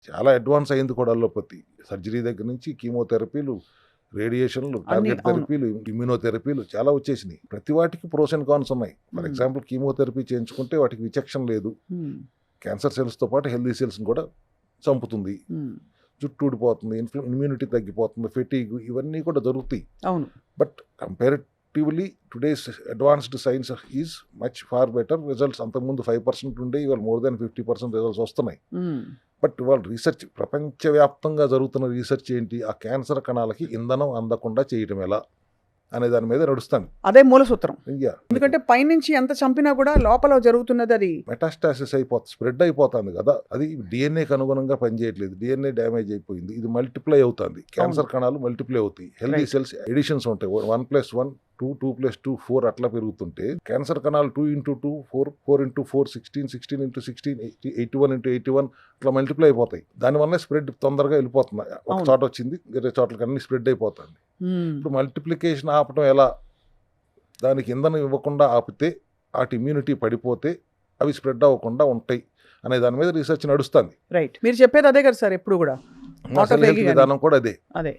చాలా అడ్వాన్స్ అయింది కూడా అల్లోపతి. సర్జరీ దగ్గర నుంచి కీమోథెరపీలు, రేడియేషన్లు, టార్గెట్ అవును. థెరపీలు, ఇమ్యూనోథెరపీలు చాలా వచ్చేసినాయి. ప్రతి వాటికి ప్రోస్ అండ్ కాన్స్ ఉన్నాయి. ఫర్ ఎగ్జాంపుల్ కీమోథెరపీ చేయించుకుంటే వాటికి విచక్షణ లేదు. క్యాన్సర్ సెల్స్తో పాటు హెల్దీ సెల్స్ని కూడా చంపుతుంది. జుట్టు ఊడిపోతుంది, ఇమ్యూనిటీ తగ్గిపోతుంది, ఫెటీగ్, ఇవన్నీ కూడా జరుగుతాయి. అవును. But comparatively today's advanced science is much far better results. అంతకుముందు 5% ఉండే ఇవాళ మోర్ దాన్ 50% రిజల్ట్స్ వస్తున్నాయి. బట్ ఇవాళ రీసెర్చ్, ప్రపంచవ్యాప్తంగా జరుగుతున్న రీసెర్చ్ ఏంటి? ఆ క్యాన్సర్ కణాలకి ఇంధనం అందకుండా చేయటం ఎలా అనే దాని మీద నడుస్తాను. అదే మూల సూత్రం. ఇండియా ఎందుకంటే పైనుంచి ఎంత చంపినా కూడా లోపల జరుగుతున్నది అది మెటాస్టాసిస్ అయిపోతుంది, స్ప్రెడ్ అయిపోతుంది కదా. అది డిఎన్ఏకి అనుగుణంగా పనిచేయట్లేదు, డిఎన్ఏ డ్యామేజ్ అయిపోయింది, ఇది మల్టిప్లై అవుతుంది. క్యాన్సర్ కణాలు మల్టిప్లై అవుతాయి, హెల్దీ సెల్స్ ఎడిషన్స్ ఉంటాయి. 1+1 2 2+2 4 అట్లా పెరుగుతుంటే క్యాన్సర్ కణాలు 2x2 4 4x4 16 16x16 81x81 అట్లా మల్టిప్లై అయిపోతాయి. దానివల్ల స్ప్రెడ్ తొందరగా వెళ్ళిపోతుంది. ఒక చోట వచ్చింది వేరే చోట్లకి అన్ని స్ప్రెడ్ అయిపోతుంది. ఇప్పుడు మల్టిప్లికేషన్ ఆపటం ఎలా? దానికి ఇంధనం ఇవ్వకుండా ఆపితే వాటి ఇమ్యూనిటీ పడిపోతే అవి స్ప్రెడ్ అవ్వకుండా ఉంటాయి అనే దాని మీద రీసెర్చ్ నడుస్తుంది. రైట్. మీరు చెప్పేది అదే కదా సార్ ఎప్పుడు కూడా. అసలు హెల్త్ విధానం కూడా అదే. అదే